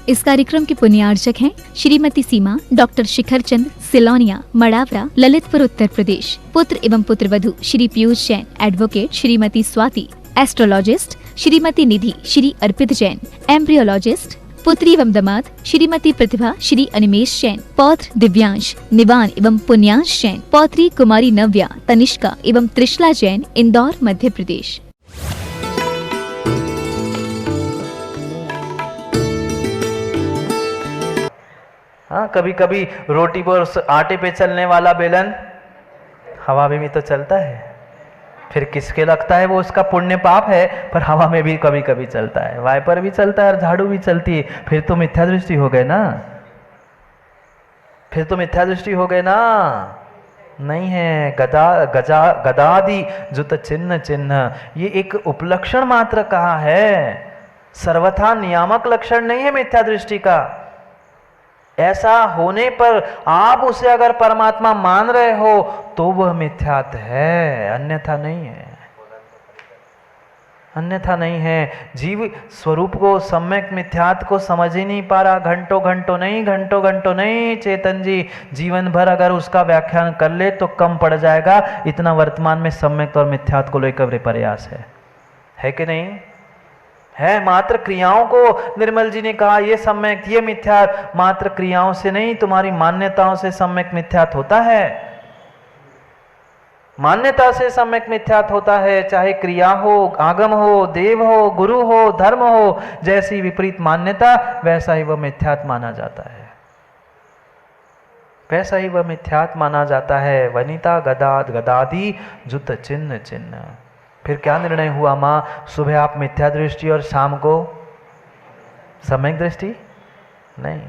इस कार्यक्रम के पुण्यार्चक हैं श्रीमती सीमा, डॉक्टर शिखर चंद, सिलौनिया, मड़ावरा, ललितपुर, उत्तर प्रदेश। पुत्र एवं पुत्रवधू श्री पीयूष जैन, एडवोकेट श्रीमती स्वाति, एस्ट्रोलॉजिस्ट श्रीमती निधि, श्री अर्पित जैन, एम्ब्रियोलॉजिस्ट। पुत्री एवं दामाद श्रीमती प्रतिभा, श्री अनिमेश जैन, पौत्र दिव्यांश, निवान एवं पुण्यांश जैन, पौत्री कुमारी नव्या, तनिष्का एवं त्रिशला जैन, इंदौर, मध्य प्रदेश। हाँ, कभी कभी रोटी पर आटे पे चलने वाला बेलन हवा में भी तो चलता है। फिर किसके लगता है वो उसका पुण्य पाप है, पर हवा में भी कभी कभी चलता है, वाइपर भी चलता है और झाड़ू भी चलती है। फिर तो मिथ्या दृष्टि हो गए ना, फिर तो मिथ्या दृष्टि हो गए ना। नहीं है, गदादि जुत चिन्ह चिन्ह, ये एक उपलक्षण मात्र कहा है, सर्वथा नियामक लक्षण नहीं है मिथ्या दृष्टि का। ऐसा होने पर आप उसे अगर परमात्मा मान रहे हो तो वह मिथ्यात्व है, अन्यथा नहीं है, अन्यथा नहीं है। जीव स्वरूप को, सम्यक मिथ्यात्व को समझ ही नहीं पा रहा। घंटों घंटों नहीं चेतन जी, जीवन भर अगर उसका व्याख्यान कर ले तो कम पड़ जाएगा। इतना वर्तमान में सम्यक और मिथ्यात्व को लेकर प्रयास है कि नहीं है। मात्र क्रियाओं को निर्मल जी ने कहा ये सम्यक ये मिथ्यात्व, मात्र क्रियाओं से नहीं, तुम्हारी मान्यताओं से सम्यक मिथ्यात्व होता है। मान्यता से सम्यक मिथ्यात्व होता है, चाहे क्रिया हो, आगम हो, देव हो, गुरु हो, धर्म हो, जैसी विपरीत मान्यता वैसा ही वह मिथ्यात्व माना जाता है, वैसा ही वह मिथ्यात्व माना जाता है। वनिता गदादि जुत चिन्ह चिन्ह। फिर क्या निर्णय हुआ माँ? सुबह आप मिथ्या दृष्टि और शाम को सम्यक दृष्टि? नहीं,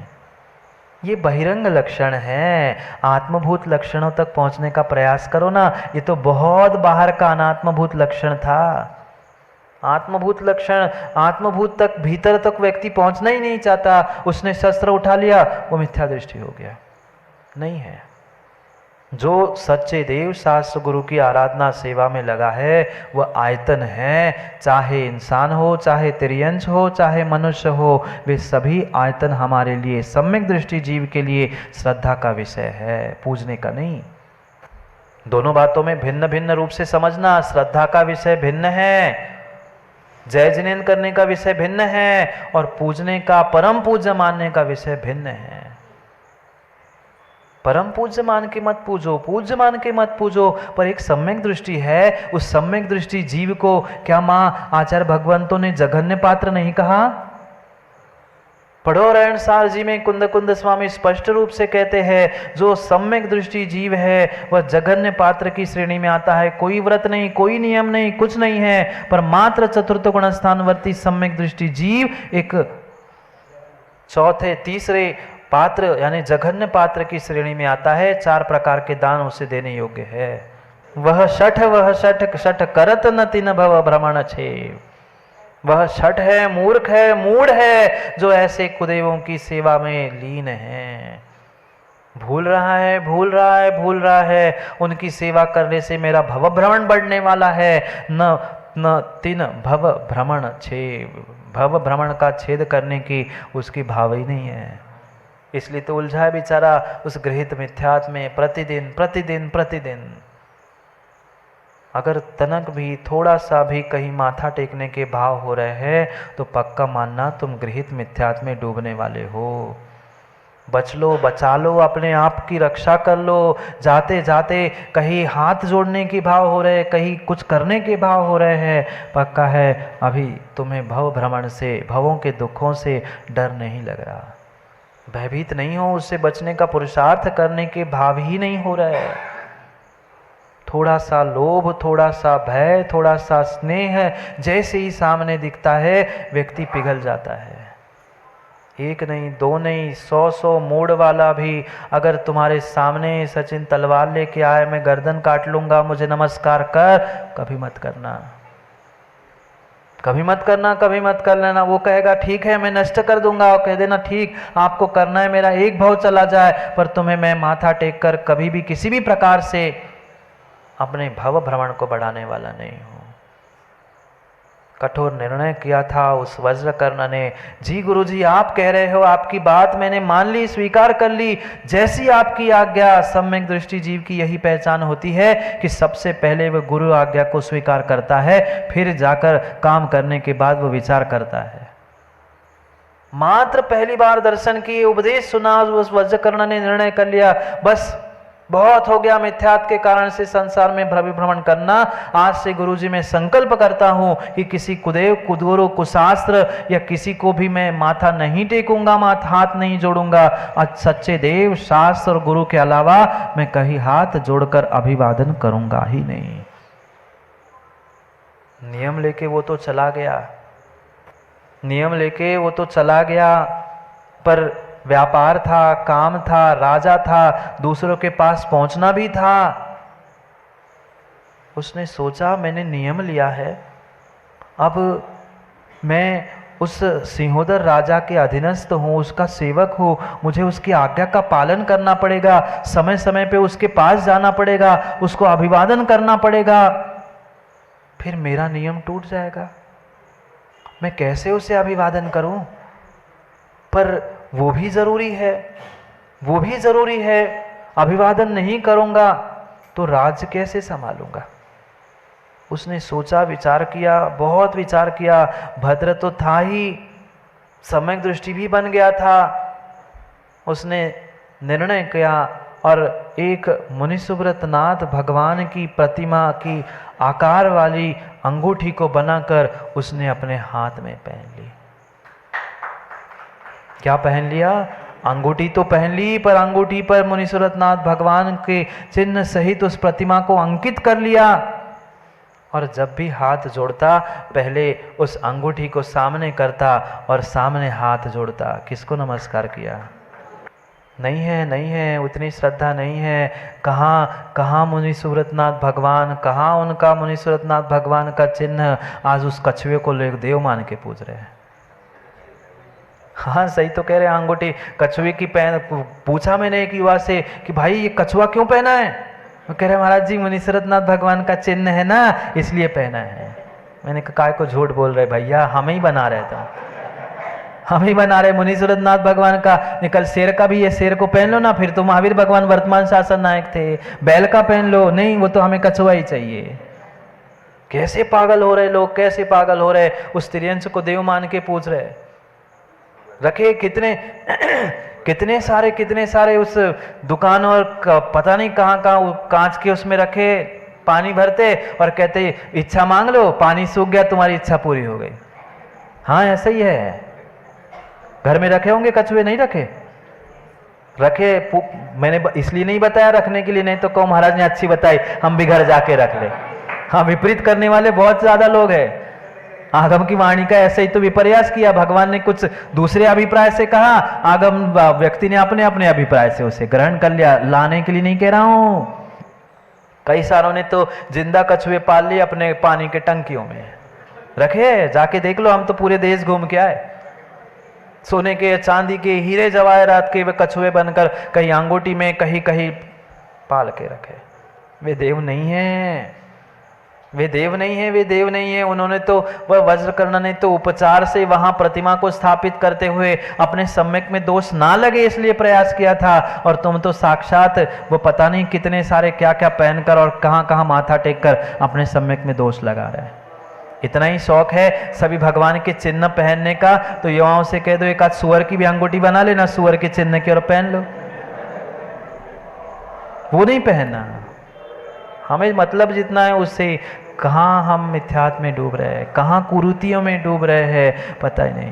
ये बहिरंग लक्षण है। आत्मभूत लक्षणों तक पहुंचने का प्रयास करो ना। ये तो बहुत बाहर का अनात्मभूत लक्षण था। आत्मभूत लक्षण, आत्मभूत तक, भीतर तक व्यक्ति पहुंचना ही नहीं चाहता। उसने शस्त्र उठा लिया, वो मिथ्या दृष्टि हो गया। नहीं है। जो सच्चे देव शास्त्र गुरु की आराधना सेवा में लगा है वह आयतन है, चाहे इंसान हो, चाहे तिर्यंश हो, चाहे मनुष्य हो, वे सभी आयतन हमारे लिए, सम्यक दृष्टि जीव के लिए श्रद्धा का विषय है, पूजने का नहीं। दोनों बातों में भिन्न भिन्न रूप से समझना। श्रद्धा का विषय भिन्न है, जय जिनेन करने का विषय भिन्न है, और पूजने का, परम पूज्य मानने का विषय भिन्न है। परम पूज्य मान के मत पूजो, पूज्य मान के मत पूजो, पर एक सम्यक दृष्टि है। उस सम्यक दृष्टि जीव को क्या माँ आचार्य भगवंतों ने जघन्य पात्र नहीं कहा? पढ़ो रहनसार जी में कुंद स्वामी स्पष्ट रूप से कहते हैं जो सम्यक दृष्टि जीव है वह जघन्य पात्र की श्रेणी में आता है। कोई व्रत नहीं, कोई नियम नहीं, कुछ नहीं है, पर मात्र चतुर्थ गुण स्थानवर्ती सम्यक दृष्टि जीव एक चौथे, तीसरे पात्र यानी जघन्य पात्र की श्रेणी में आता है। 4 प्रकार के दान उसे देने योग्य है। वह शठ करत न तिन भव भ्रमण छे। वह शठ है, मूर्ख है, मूढ़ है, जो ऐसे कुदेवों की सेवा में लीन है। भूल रहा है, उनकी सेवा करने से मेरा भव भ्रमण बढ़ने वाला है। न तिन भव भ्रमण छे, भव भ्रमण का छेद करने की उसकी भाव ही नहीं है। इसलिए तो उलझा है बेचारा उस गृहित मिथ्यात्व में प्रतिदिन। अगर तनक भी, थोड़ा सा भी कहीं माथा टेकने के भाव हो रहे हैं तो पक्का मानना तुम गृहित मिथ्यात्व में डूबने वाले हो। बच लो, बचा लो, अपने आप की रक्षा कर लो। जाते जाते कहीं हाथ जोड़ने के भाव हो रहे, कहीं कुछ करने के भाव हो रहे हैं, पक्का है अभी तुम्हें भव भ्रमण से, भवों के दुखों से डर नहीं लग रहा, भयभीत नहीं हो, उससे बचने का पुरुषार्थ करने के भाव ही नहीं हो रहे। थोड़ा सा लोभ, थोड़ा सा भय, थोड़ा सा स्नेह जैसे ही सामने दिखता है व्यक्ति पिघल जाता है। 1 नहीं, 2 नहीं, 100 मूड वाला भी अगर तुम्हारे सामने सचिन तलवार लेके आए, मैं गर्दन काट लूंगा, मुझे नमस्कार कर, कभी मत करना, कभी मत कर लेना। वो कहेगा ठीक है मैं नष्ट कर दूंगा, और कह देना ठीक आपको करना है, मेरा एक भाव चला जाए, पर तुम्हें मैं माथा टेक कर कभी भी किसी भी प्रकार से अपने भव भ्रमण को बढ़ाने वाला नहीं हूं। कठोर निर्णय किया था उस वज्रकर्ण ने। जी गुरुजी, आप कह रहे हो, आपकी बात मैंने मान ली, स्वीकार कर ली, जैसी आपकी आज्ञा। सम्यक दृष्टि जीव की यही पहचान होती है कि सबसे पहले वह गुरु आज्ञा को स्वीकार करता है, फिर जाकर काम करने के बाद वो विचार करता है। मात्र पहली बार दर्शन किए, उपदेश सुना, उस वज्रकर्ण ने निर्णय कर लिया, बस बहुत हो गया मिथ्यात्व के कारण से संसार में भ्रमण करना। आज से गुरुजी मैं संकल्प करता हूं कि किसी कुदेव, कुदगुरु, कुशास्त्र या किसी को भी मैं माथा नहीं टेकूंगा, हाथ नहीं जोड़ूंगा। सच्चे देव, शास्त्र और गुरु के अलावा मैं कहीं हाथ जोड़कर अभिवादन करूंगा ही नहीं। नियम लेके वो तो चला गया, नियम लेके वो तो चला गया, पर व्यापार था, काम था, राजा था, दूसरों के पास पहुंचना भी था। उसने सोचा मैंने नियम लिया है, अब मैं उस सिंहोदर राजा के अधीनस्थ हूँ, उसका सेवक हूँ, मुझे उसकी आज्ञा का पालन करना पड़ेगा, समय समय पे उसके पास जाना पड़ेगा, उसको अभिवादन करना पड़ेगा, फिर मेरा नियम टूट जाएगा। मैं कैसे उसे अभिवादन करूं? पर वो भी जरूरी है, वो भी जरूरी है। अभिवादन नहीं करूंगा तो राज्य कैसे संभालूंगा? उसने सोचा, विचार किया, बहुत विचार किया। भद्र तो था ही, सम्यक दृष्टि भी बन गया था। उसने निर्णय किया और एक मुनिसुब्रतनाथ भगवान की प्रतिमा की आकार वाली अंगूठी को बनाकर उसने अपने हाथ में पहन ली। क्या पहन लिया? अंगूठी तो पहन ली, पर अंगूठी पर मुनिसुब्रतनाथ भगवान के चिन्ह सहित उस प्रतिमा को अंकित कर लिया। और जब भी हाथ जोड़ता पहले उस अंगूठी को सामने करता और सामने हाथ जोड़ता। किसको नमस्कार किया? नहीं है, नहीं है, उतनी श्रद्धा नहीं है। कहाँ मुनिसुब्रतनाथ भगवान, कहाँ उनका मुनिसुब्रतनाथ भगवान का चिन्ह? आज उस कछुए को लोग देव मान के पूज रहे हैं। हाँ सही तो कह रहे हैं, अंगूठी कछुए की पहन। पूछा मैंने एक युवा से कि भाई ये कछुआ क्यों पहना है? वो कह रहे महाराज जी मुनिसुब्रतनाथ भगवान का चिन्ह है ना, इसलिए पहना है। मैंने कहा काय को झूठ बोल रहे भैया, हम ही बना रहे थे, हम ही बना रहे मुनिसुब्रतनाथ भगवान का। निकल शेर का भी, ये शेर को पहन लो ना, फिर तो महावीर भगवान वर्तमान शासन नायक थे। बैल का पहन लो, नहीं वो तो हमें कछुआ ही चाहिए। कैसे पागल हो रहे लोग, कैसे पागल हो रहे। उस तिर्यंश को देव मान के पूछ रहे। रखे कितने सारे उस दुकान और पता नहीं कहाँ कांच के उसमें रखे, पानी भरते और कहते इच्छा मांग लो, पानी सूख गया, तुम्हारी इच्छा पूरी हो गई। हाँ ऐसा ही है। घर में रखे होंगे कछुए, नहीं रखे? रखे। मैंने इसलिए नहीं बताया रखने के लिए, नहीं तो कहो महाराज ने अच्छी बताई, हम भी घर जाके रख ले। हाँ, विपरीत करने वाले बहुत ज्यादा लोग हैं। आगम की वाणी का ऐसे ही तो विपर्यास किया। भगवान ने कुछ दूसरे अभिप्राय से कहा, आगम व्यक्ति ने अपने अपने अभिप्राय से उसे ग्रहण कर लिया। लाने के लिए नहीं कह रहा हूं। कई सारों ने तो जिंदा कछुए पाल लिए अपने पानी के टंकियों में रखे। जाके देख लो, हम तो पूरे देश घूम के आए। सोने के, चांदी के, हीरे जवाहरात के वे कछुए बनकर कहीं अंगूठी में, कहीं कहीं पाल के रखे। वे देव नहीं है, वे देव नहीं है, वे देव नहीं है। उन्होंने तो, वह वज्रकर्ण ने तो उपचार से वहां प्रतिमा को स्थापित करते हुए अपने सम्यक में दोष ना लगे इसलिए प्रयास किया था। और तुम तो साक्षात वो पता नहीं कितने सारे क्या क्या पहनकर और कहां कहां माथा टेक कर अपने सम्यक में दोष लगा रहे हैं। इतना ही शौक है सभी भगवान के चिन्ह पहनने का, तो युवाओं से कह दो एक आध सुअर की भी अंगूठी बना लेना, सुअर के चिन्ह की, और पहन लो। वो नहीं पहनना। हमें मतलब जितना है उससे। कहाँ हम मिथ्यात्व में डूब रहे हैं, कहाँ कुरीतियों में डूब रहे हैं, पता ही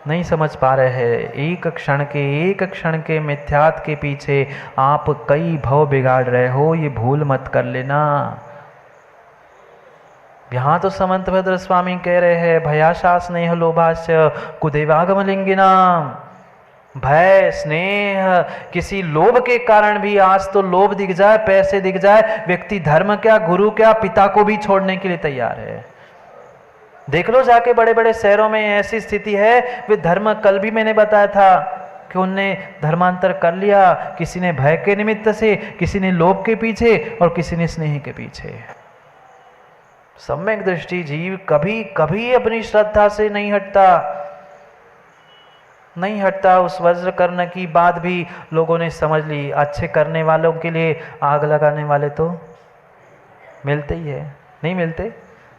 नहीं समझ पा रहे हैं। एक क्षण के मिथ्यात्व के पीछे आप कई भव बिगाड़ रहे हो, ये भूल मत कर लेना। यहाँ तो समंतभद्र स्वामी कह रहे हैं, भयाशा स्नेह लोभास्य कुदेवागम लिंगिनाम। भय, स्नेह, किसी लोभ के कारण भी, आज तो लोभ दिख जाए, पैसे दिख जाए, व्यक्ति धर्म क्या, गुरु क्या, पिता को भी छोड़ने के लिए तैयार है। देख लो जाके बड़े बड़े शहरों में ऐसी स्थिति है। वे धर्म, कल भी मैंने बताया था कि उनने धर्मांतर कर लिया। किसी ने भय के निमित्त से, किसी ने लोभ के पीछे और किसी ने स्नेह के पीछे। सम्यक दृष्टि जीव कभी कभी अपनी श्रद्धा से नहीं हटता। उस वज्र कर्ण की बात भी लोगों ने समझ ली। अच्छे करने वालों के लिए आग लगाने वाले तो मिलते ही है, नहीं मिलते?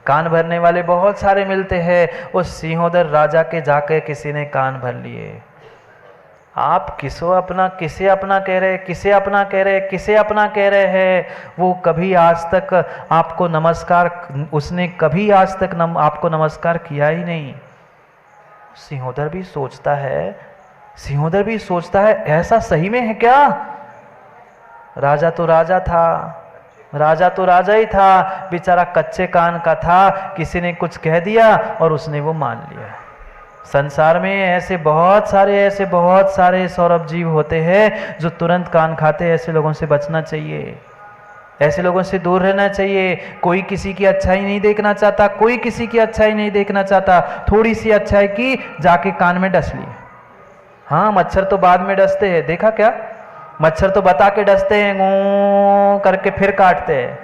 कान भरने वाले बहुत सारे मिलते हैं। उस सिंहोदर राजा के जाके किसी ने कान भर लिए। आप किसे अपना कह रहे हैं? वो कभी आज तक आपको नमस्कार, उसने कभी आज तक आपको नमस्कार किया ही नहीं। सिंहोदर भी सोचता है ऐसा सही में है क्या? राजा तो राजा ही था, बेचारा कच्चे कान का था। किसी ने कुछ कह दिया और उसने वो मान लिया। संसार में ऐसे बहुत सारे सौरभ जीव होते हैं जो तुरंत कान खाते हैं। ऐसे लोगों से बचना चाहिए, ऐसे लोगों से दूर रहना चाहिए। कोई किसी की अच्छाई नहीं देखना चाहता, थोड़ी सी अच्छाई की जाके कान में डस ली। हाँ, मच्छर तो बाद में डसते हैं, देखा क्या? मच्छर तो बता के डसते हैं, गूं करके फिर काटते हैं।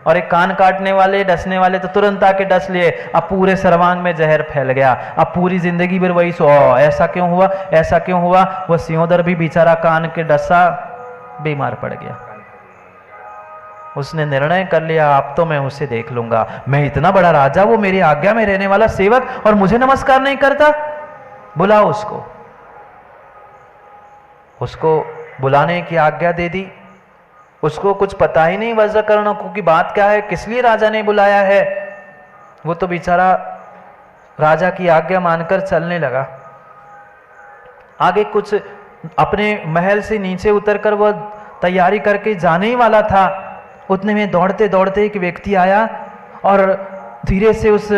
और एक कान काटने वाले, डसने वाले तो तुरंत आके डस लिए। अब पूरे सर्वांग में जहर फैल गया। अब पूरी जिंदगी भर वही ऐसा क्यों हुआ? वो सिंहोदर भी बेचारा कान के डसा बीमार पड़ गया। उसने निर्णय कर लिया, अब तो मैं उसे देख लूंगा। मैं इतना बड़ा राजा, वो मेरी आज्ञा में रहने वाला सेवक, और मुझे नमस्कार नहीं करता। बुलाओ उसको बुलाने की आज्ञा दे दी। उसको कुछ पता ही नहीं वज्रकर्ण को की बात क्या है, किस लिए राजा ने बुलाया है। वो तो बेचारा राजा की आज्ञा मानकर चलने लगा। आगे कुछ अपने महल से नीचे उतरकर वह तैयारी करके जाने ही वाला था। उतने में दौड़ते दौड़ते एक व्यक्ति आया और धीरे से उस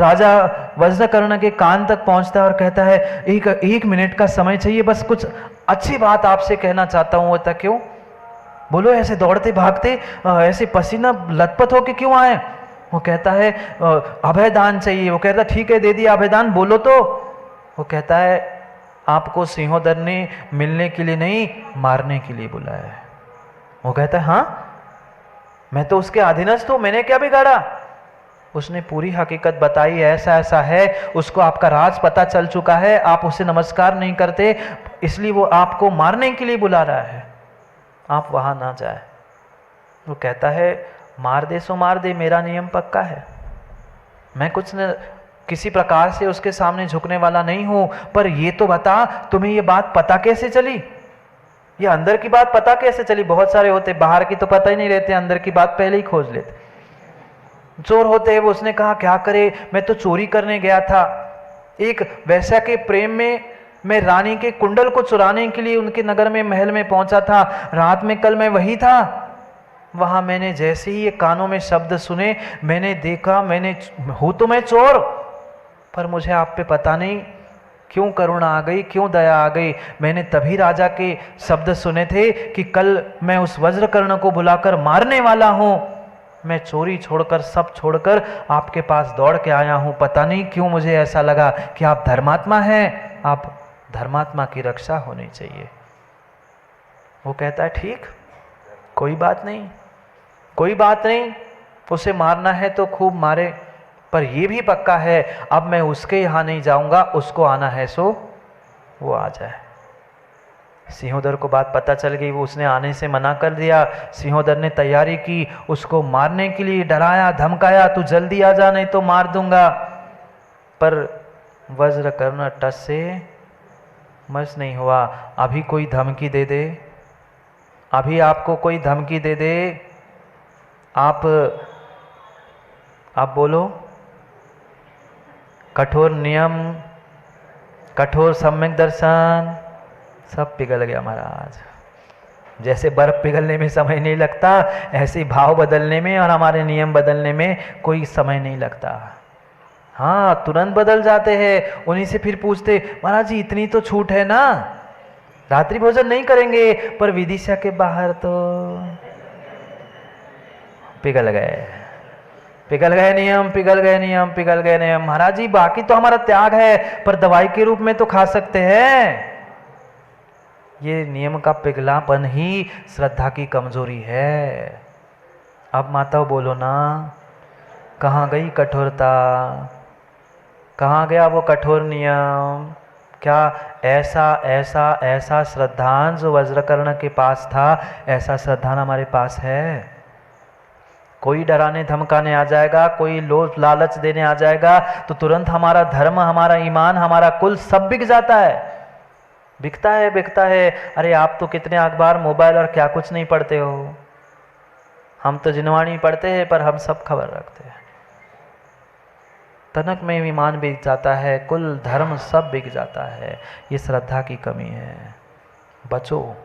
राजा वज्रकर्ण के कान तक पहुंचता है और कहता है, एक मिनट का समय चाहिए, बस कुछ अच्छी बात आपसे कहना चाहता हूं। होता क्यों? बोलो, ऐसे दौड़ते भागते, ऐसे पसीना लथपथ होके क्यों आए? वो कहता है अभय दान चाहिए। वो कहता ठीक है, दे दिया अभय दान, बोलो तो। वो कहता है आपको सिंहोदर ने मिलने के लिए नहीं, मारने के लिए बुलाया है। वो कहता है हाँ, मैं तो उसके अधीनस्थ हूं, मैंने क्या बिगाड़ा? उसने पूरी हकीकत बताई, ऐसा ऐसा है, उसको आपका राज पता चल चुका है, आप उसे नमस्कार नहीं करते, इसलिए वो आपको मारने के लिए बुला रहा है, आप वहां ना जाए। वो कहता है मार दे सो मार दे, मेरा नियम पक्का है, मैं किसी प्रकार से उसके सामने झुकने वाला नहीं हूं। पर ये तो बता, तुम्हें ये बात पता कैसे चली? ये अंदर की बात पता कैसे चली? बहुत सारे होते बाहर की तो पता ही नहीं रहते, अंदर की बात पहले ही खोज लेते। चोर होते हैं। वो उसने कहा क्या करे, मैं तो चोरी करने गया था, एक वैश्या के प्रेम में मैं रानी के कुंडल को चुराने के लिए उनके नगर में महल में पहुंचा था। रात में कल मैं वही था, वहां मैंने जैसे ही ये कानों में शब्द सुने, मैंने देखा, हूं तो मैं चोर, पर मुझे आप पे पता नहीं क्यों करुणा आ गई, क्यों दया आ गई। मैंने तभी राजा के शब्द सुने थे कि कल मैं उस वज्रकर्ण को बुलाकर मारने वाला हूं। मैं चोरी छोड़कर, सब छोड़कर आपके पास दौड़ के आया हूं। पता नहीं क्यों मुझे ऐसा लगा कि आप धर्मात्मा हैं, आप धर्मात्मा की रक्षा होनी चाहिए। वो कहता है ठीक, कोई बात नहीं, उसे मारना है तो खूब मारे, पर यह भी पक्का है अब मैं उसके यहां नहीं जाऊंगा, उसको आना है सो वो आ जाए। सिंहोदर को बात पता चल गई, वो उसने आने से मना कर दिया। सिंहोदर ने तैयारी की, उसको मारने के लिए डराया, धमकाया, तू जल्दी आ जा नहीं तो मार दूंगा। पर वज्रकर्ण टस से मस नहीं हुआ। अभी कोई धमकी दे दे, अभी आपको कोई धमकी दे दे, आप बोलो, कठोर नियम, कठोर सम्यक दर्शन, सब पिघल गया महाराज। जैसे बर्फ पिघलने में समय नहीं लगता, ऐसे भाव बदलने में और हमारे नियम बदलने में कोई समय नहीं लगता। हाँ, तुरंत बदल जाते हैं। उन्हीं से फिर पूछते, महाराज जी इतनी तो छूट है ना, रात्रि भोजन नहीं करेंगे, पर विदिशा के बाहर तो पिघल गए नियम। महाराज जी बाकी तो हमारा त्याग है, पर दवाई के रूप में तो खा सकते हैं। ये नियम का पिघलापन ही श्रद्धा की कमजोरी है। अब माता बोलो ना, कहाँ गई कठोरता, कहाँ गया वो कठोर नियम? क्या ऐसा ऐसा ऐसा श्रद्धान जो वज्रकर्ण के पास था, ऐसा श्रद्धान हमारे पास है? कोई डराने धमकाने आ जाएगा, कोई लोभ लालच देने आ जाएगा तो तुरंत हमारा धर्म, हमारा ईमान, हमारा कुल सब बिक जाता है। बिकता है, बिकता है। अरे आप तो कितने अखबार, मोबाइल और क्या कुछ नहीं पढ़ते हो। हम तो जिनवाणी पढ़ते हैं पर हम सब खबर रखते हैं। तनक में ईमान बिक जाता है, कुल धर्म सब बिक जाता है। ये श्रद्धा की कमी है। बचो,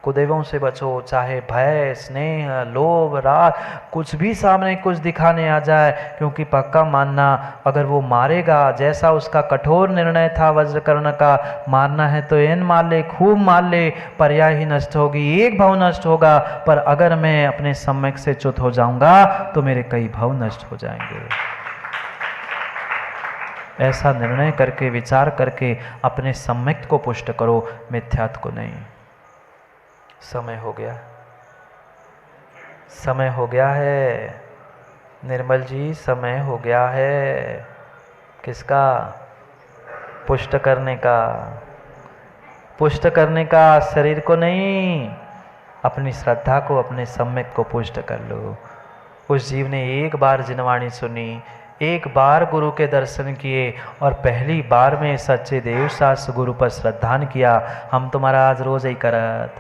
कुदेवों से बचो। चाहे भय, स्नेह, लोभ, राग, कुछ भी सामने कुछ दिखाने आ जाए, क्योंकि पक्का मानना, अगर वो मारेगा, जैसा उसका कठोर निर्णय था वज्रकर्ण का, मारना है तो एन मार ले, खूब मार ले, पर्याय ही नष्ट होगी, एक भाव नष्ट होगा। पर अगर मैं अपने सम्यक से च्युत हो जाऊंगा तो मेरे कई भाव नष्ट हो जाएंगे। ऐसा निर्णय करके, विचार करके अपने सम्यक को पुष्ट करो, मिथ्यात्व को नहीं। समय हो गया, समय हो गया है निर्मल जी, समय हो गया है। किसका? पुष्ट करने का, पुष्ट करने का, शरीर को नहीं। अपनी श्रद्धा को, अपने सम्यक को पुष्ट कर लो। उस जीव ने एक बार जिनवाणी सुनी, एक बार गुरु के दर्शन किए और पहली बार में सच्चे देव शास्त्र गुरु पर श्रद्धान किया। हम तुम्हारा आज रोज ही करत,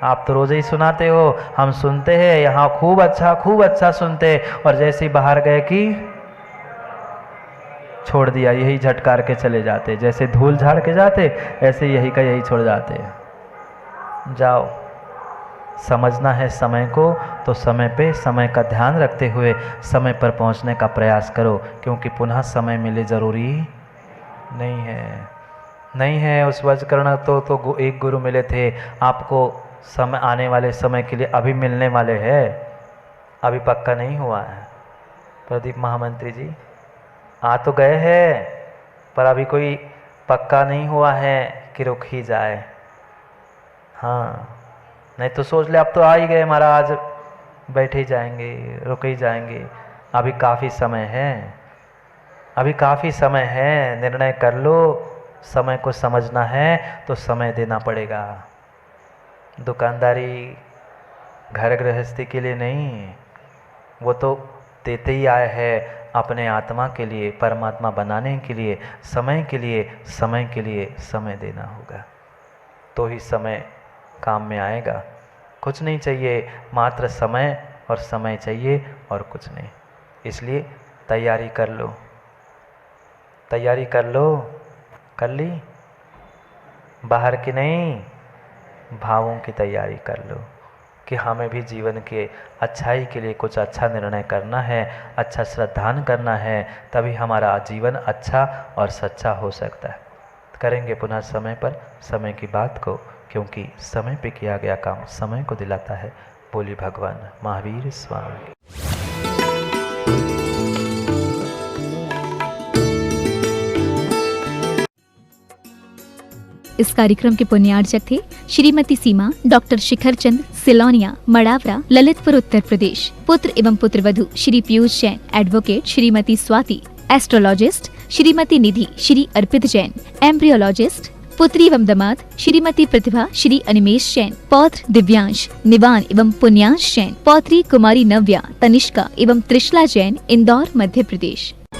आप तो रोज ही सुनाते हो, हम सुनते हैं यहाँ, खूब अच्छा सुनते, और जैसे ही बाहर गए कि छोड़ दिया, यही झटकार के चले जाते। जैसे धूल झाड़ के जाते, ऐसे यही का यही छोड़ जाते। जाओ, समझना है समय को तो समय पे, समय का ध्यान रखते हुए समय पर पहुंचने का प्रयास करो, क्योंकि पुनः समय मिले जरूरी नहीं है। नहीं है। उस वज्रकर्ण तो एक गुरु मिले थे, आपको समय, आने वाले समय के लिए अभी मिलने वाले हैं, अभी पक्का नहीं हुआ है। प्रदीप महामंत्री जी आ तो गए हैं, पर अभी कोई पक्का नहीं हुआ है कि रुक ही जाए। हाँ, नहीं तो सोच ले अब तो आ ही गए महाराज, बैठे ही जाएंगे, रुक ही जाएंगे। अभी काफ़ी समय है, अभी काफ़ी समय है। निर्णय कर लो, समय को समझना है तो समय देना पड़ेगा। दुकानदारी घर गृहस्थी के लिए नहीं, वो तो देते ही आए हैं अपने आत्मा के लिए, परमात्मा बनाने के लिए, समय के लिए, समय के लिए समय देना होगा, तो ही समय काम में आएगा। कुछ नहीं चाहिए, मात्र समय, और समय चाहिए और कुछ नहीं। इसलिए तैयारी कर लो, तैयारी कर लो। कर ली? बाहर की नहीं, भावों की तैयारी कर लो कि हमें भी जीवन के अच्छाई के लिए कुछ अच्छा निर्णय करना है, अच्छा श्रद्धान करना है, तभी हमारा जीवन अच्छा और सच्चा हो सकता है। करेंगे पुनः समय पर समय की बात को, क्योंकि समय पे किया गया काम समय को दिलाता है। बोली भगवान महावीर स्वामी। इस कार्यक्रम के पुण्यार्चक थे श्रीमती सीमा डॉक्टर शिखर चंद सिलोनिया, मड़ावरा, ललितपुर, उत्तर प्रदेश। पुत्र एवं पुत्रवधू श्री पीयूष जैन, एडवोकेट श्रीमती स्वाति, एस्ट्रोलॉजिस्ट श्रीमती निधि, श्री अर्पित जैन, एम्ब्रियोलॉजिस्ट। पुत्री एवं दामाद श्रीमती प्रतिभा, श्री अनिमेश जैन। पौत्र दिव्यांश, निवान एवं पुण्यांश जैन। पौत्री कुमारी नव्या, तनिष्का एवं त्रिशला जैन, इंदौर, मध्य प्रदेश।